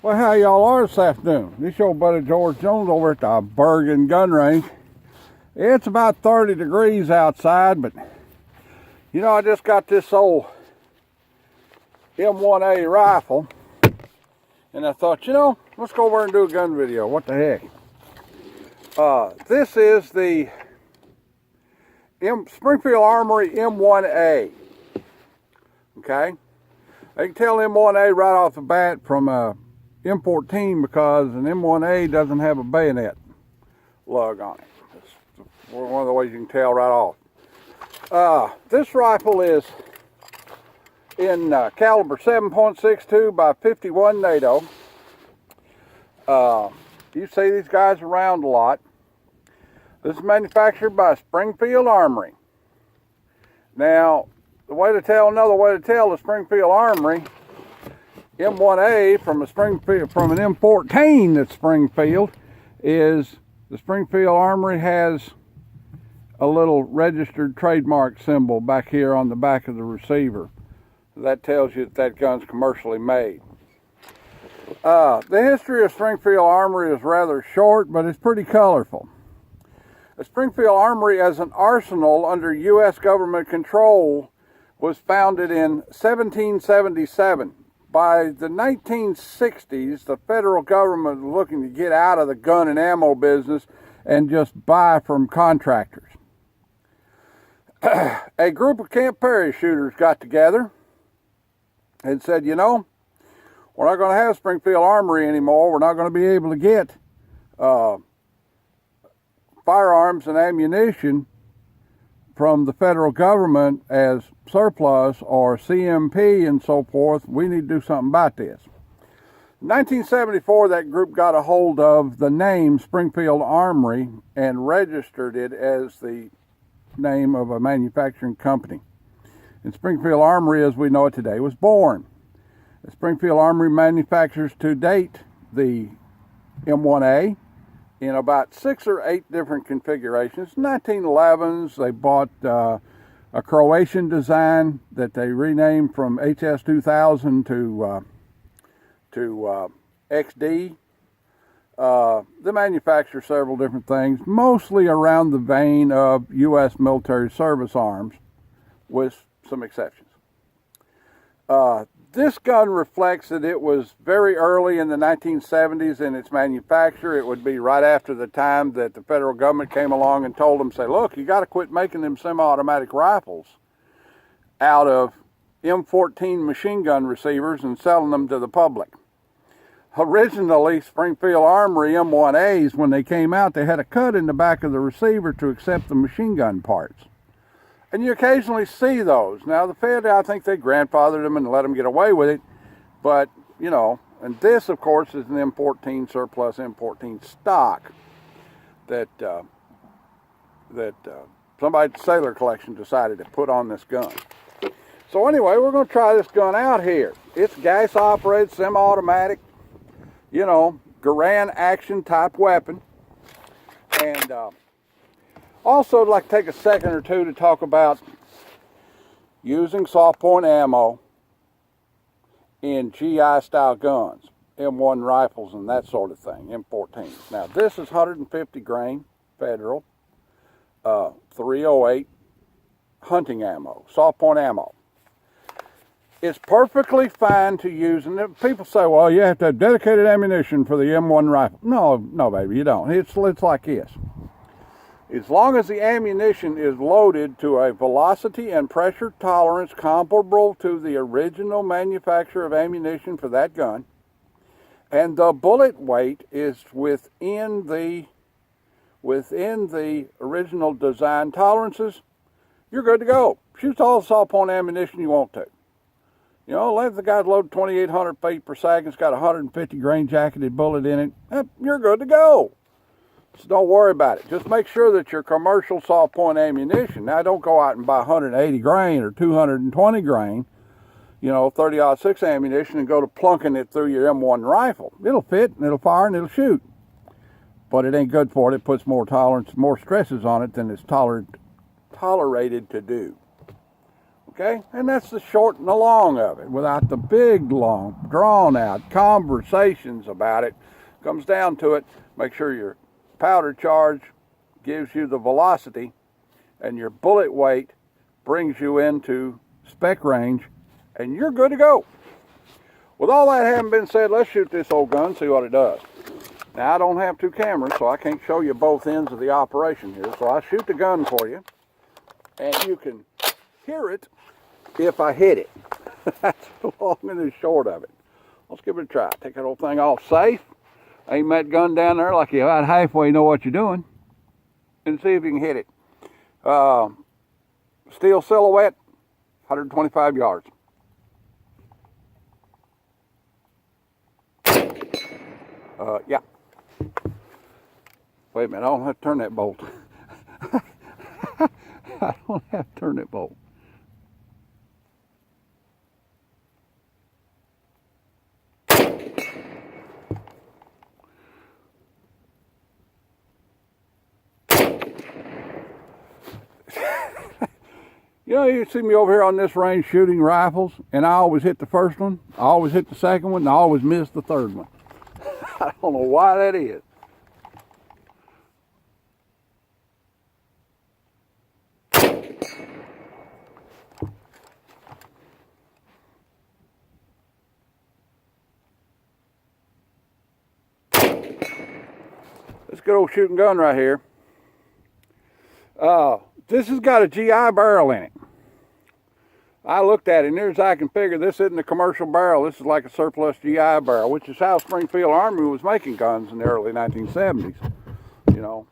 Well, how y'all are this afternoon? This your buddy George Jones over at the Bergen Gun Range. It's about 30 degrees outside, but you know, I just got this old M1A rifle, and I thought, you know, let's go over and do a gun video. What the heck? This is the Springfield Armory M1A. Okay? I can tell M1A right off the bat from M14 because an M1A doesn't have a bayonet lug on it. That's one of the ways you can tell right off. This rifle is in caliber 7.62 by 51 NATO. You see these guys around a lot. This is manufactured by Springfield Armory. Now, another way to tell the Springfield Armory M1A from an M14 that's Springfield is the Springfield Armory has a little registered trademark symbol back here on the back of the receiver. That tells you that gun's commercially made. The history of Springfield Armory is rather short, but it's pretty colorful. The Springfield Armory as an arsenal under U.S. government control was founded in 1777. By the 1960s, the federal government was looking to get out of the gun and ammo business and just buy from contractors. A group of Camp Perry shooters got together and said, you know, we're not going to have Springfield Armory anymore. We're not going to be able to get firearms and ammunition from the federal government as surplus or CMP and so forth. We need to do something about this. In 1974, that group got a hold of the name Springfield Armory and registered it as the name of a manufacturing company. And Springfield Armory, as we know it today, was born. The Springfield Armory manufactures to date the M1A in about 6 or 8 different configurations. 1911s, they bought a Croatian design that they renamed from HS2000 to XD. They manufacture several different things, mostly around the vein of U.S. military service arms, with some exceptions. This gun reflects that it was very early in the 1970s in its manufacture. It would be right after the time that the federal government came along and told them, say, look, you got to quit making them semi-automatic rifles out of M14 machine gun receivers and selling them to the public. Originally, Springfield Armory M1As, when they came out, they had a cut in the back of the receiver to accept the machine gun parts. And you occasionally see those. Now, the Fed, I think they grandfathered them and let them get away with it. But, you know, and this, of course, is an M14 surplus M14 stock that somebody at the Sailor Collection decided to put on this gun. So anyway, we're going to try this gun out here. It's gas-operated, semi-automatic, you know, Garand action type weapon. And also, I'd like to take a second or two to talk about using soft point ammo in GI style guns, M1 rifles and that sort of thing, M14. Now, this is 150 grain federal 308 hunting ammo, soft point ammo. It's perfectly fine to use, and people say, well, you have to have dedicated ammunition for the M1 rifle. No, baby, you don't. It's like this. As long as the ammunition is loaded to a velocity and pressure tolerance comparable to the original manufacturer of ammunition for that gun, and the bullet weight is within the original design tolerances, you're good to go. Shoot all the soft point ammunition you want to. You know, let the guy's loaded 2,800 feet per second, it's got a 150 grain jacketed bullet in it, you're good to go. So don't worry about it. Just make sure that your commercial soft point ammunition, now don't go out and buy 180 grain or 220 grain, you know, 30-06 ammunition and go to plunking it through your M1 rifle. It'll fit and it'll fire and it'll shoot. But it ain't good for it. It puts more tolerance, more stresses on it than it's tolerated to do. Okay, and that's the short and the long of it, without the big, long, drawn-out conversations about it. Comes down to it, make sure your powder charge gives you the velocity, and your bullet weight brings you into spec range, and you're good to go. With all that having been said, let's shoot this old gun, see what it does. Now, I don't have two cameras, so I can't show you both ends of the operation here, so I'll shoot the gun for you, and you can hear it if I hit it. That's the long and the short of it. Let's give it a try. Take that old thing off safe, aim that gun down there like you about halfway know what you're doing, and see if you can hit it. Steel silhouette, 125 yards. Yeah. Wait a minute, I don't have to turn that bolt. I don't have to turn that bolt. You know, you see me over here on this range shooting rifles, and I always hit the first one, I always hit the second one, and I always miss the third one. I don't know why that is. This good old shooting gun right here. This has got a GI barrel in it. I looked at it, and there's I can figure this isn't a commercial barrel. This is like a surplus GI barrel, which is how Springfield Armory was making guns in the early 1970s. You know,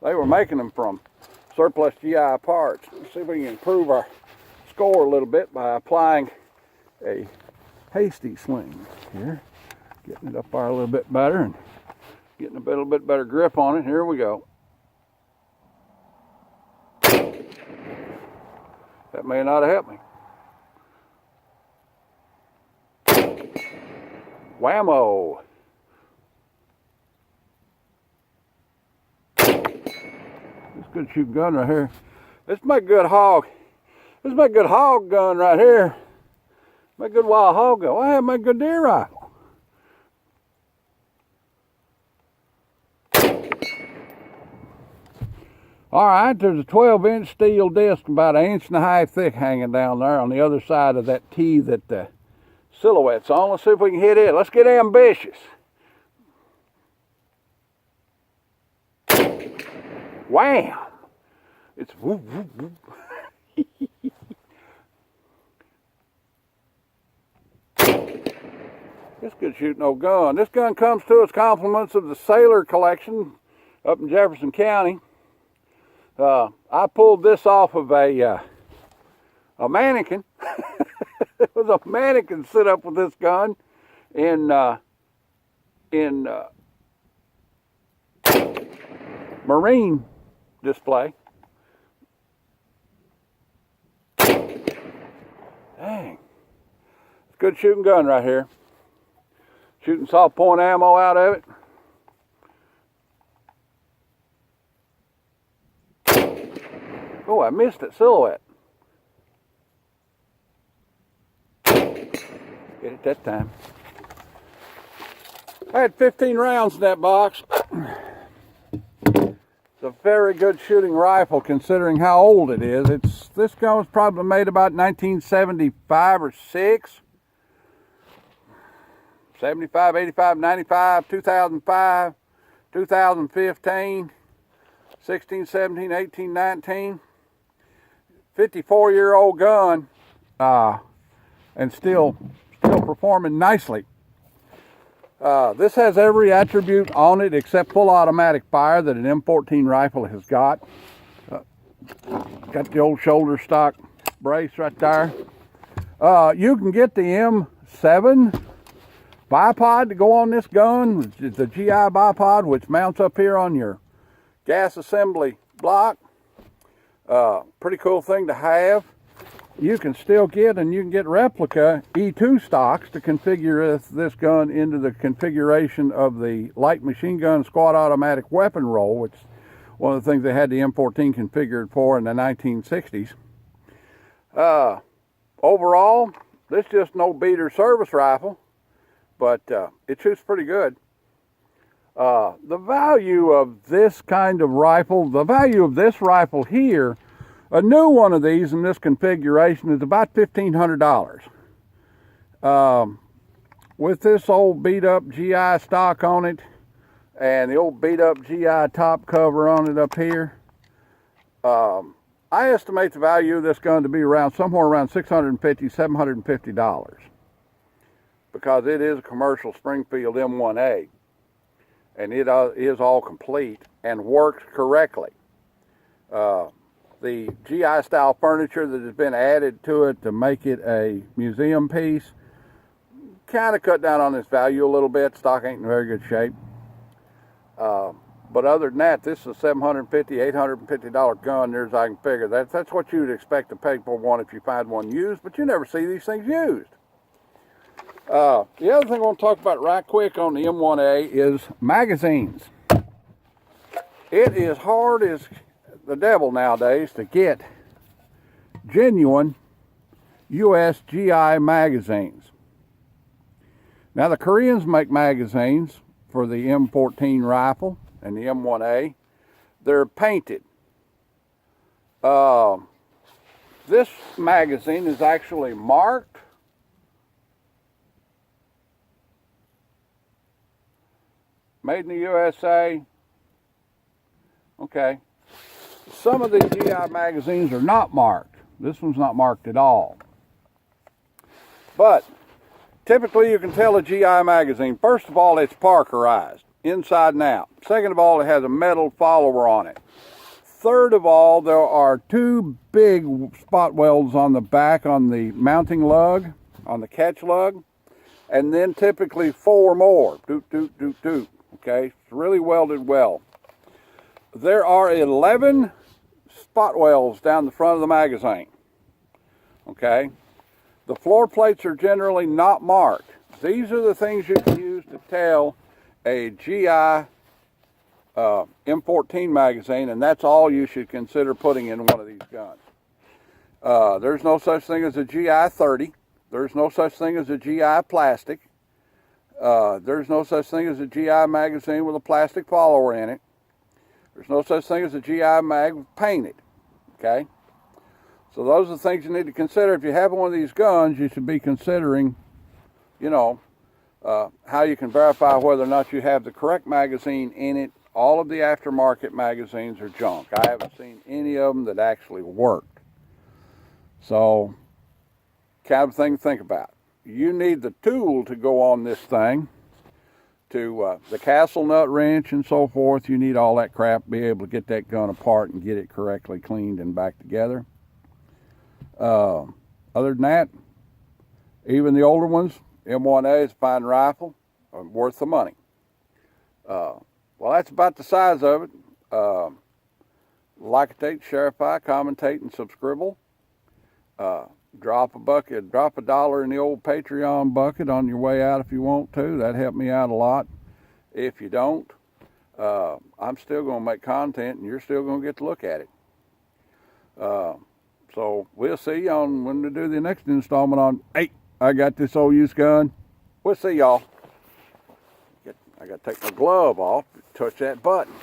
they were making them from surplus GI parts. Let's see if we can improve our score a little bit by applying a hasty sling here. Getting it up there a little bit better and getting a little bit better grip on it. Here we go. That may not have helped me. Whammo. This good shooting gun right here. This is my good hog. This is my good hog gun right here. My good wild hog gun. I have my good deer rifle. All right, there's a 12-inch steel disc about 1.5 inches thick hanging down there on the other side of that T that the silhouette's on. Let's see if we can hit it. Let's get ambitious. Wham! It's whoop, whoop, whoop. This good shooting old gun. This gun comes to us compliments of the Sailor collection up in Jefferson County. I pulled this off of a mannequin. There was a mannequin set up with this gun in marine display. Dang. It's a good shooting gun right here. Shooting soft point ammo out of it. Oh, I missed that silhouette. Get it that time. I had 15 rounds in that box. It's a very good shooting rifle considering how old it is. This gun was probably made about 1975 or 6. 75, 85, 95, 2005, 2015, 16, 17, 18, 19. 54-year-old gun, and still performing nicely. This has every attribute on it except full automatic fire that an M14 rifle has got. Got the old shoulder stock brace right there. You can get the M7 bipod to go on this gun. It's a GI bipod which mounts up here on your gas assembly block. Pretty cool thing to have. You can still get, and you can get replica E2 stocks to configure this gun into the configuration of the light machine gun squad automatic weapon roll, which is one of the things they had the M14 configured for in the 1960s. Overall, this is just no beater service rifle, but it shoots pretty good. The value of this kind of rifle, the value of this rifle here, a new one of these in this configuration is about $1,500. With this old beat up GI stock on it and the old beat up GI top cover on it up here, I estimate the value of this gun to be somewhere around $650, $750, because it is a commercial Springfield M1A, and it is all complete and works correctly. The GI style furniture that has been added to it to make it a museum piece kind of cut down on its value a little bit. Stock ain't in very good shape. But other than that, this is a $750, $850 gun, near as I can figure. That's what you would expect to pay for one if you find one used, but you never see these things used. The other thing I want to talk about right quick on the M1A is magazines. It is hard as the devil nowadays to get genuine US GI magazines. Now, the Koreans make magazines for the M14 rifle and the M1A. They're painted. This magazine is actually marked. Made in the USA. Okay. Some of these GI magazines are not marked. This one's not marked at all. But typically you can tell a GI magazine. First of all, it's Parkerized, inside and out. Second of all, it has a metal follower on it. Third of all, there are two big spot welds on the back on the mounting lug, on the catch lug, and then typically four more. Doot, doot, doot, doot. Okay, it's really welded well. There are 11 spot welds down the front of the magazine. Okay, the floor plates are generally not marked. These are the things you can use to tell a GI M14 magazine, and that's all you should consider putting in one of these guns. There's no such thing as a GI 30. There's no such thing as a GI plastic. There's no such thing as a GI magazine with a plastic follower in it. There's no such thing as a GI mag painted. Okay? So those are the things you need to consider. If you have one of these guns, you should be considering, you know, how you can verify whether or not you have the correct magazine in it. All of the aftermarket magazines are junk. I haven't seen any of them that actually worked. So, kind of thing to think about. You need the tool to go on this thing, to the castle nut wrench and so forth. You need all that crap, be able to get that gun apart and get it correctly cleaned and back together. Other than that, even the older ones, M1A is a fine rifle, worth the money. Well, that's about the size of it. Like-a-tate, share-a-fi, commentate, and subscribe. Drop a dollar in the old Patreon bucket on your way out if you want to. That'd help me out a lot. If you don't, I'm still going to make content, and you're still going to get to look at it. So we'll see on when we do the next installment on, hey, I got this old used gun. We'll see y'all. I got to take my glove off, touch that button.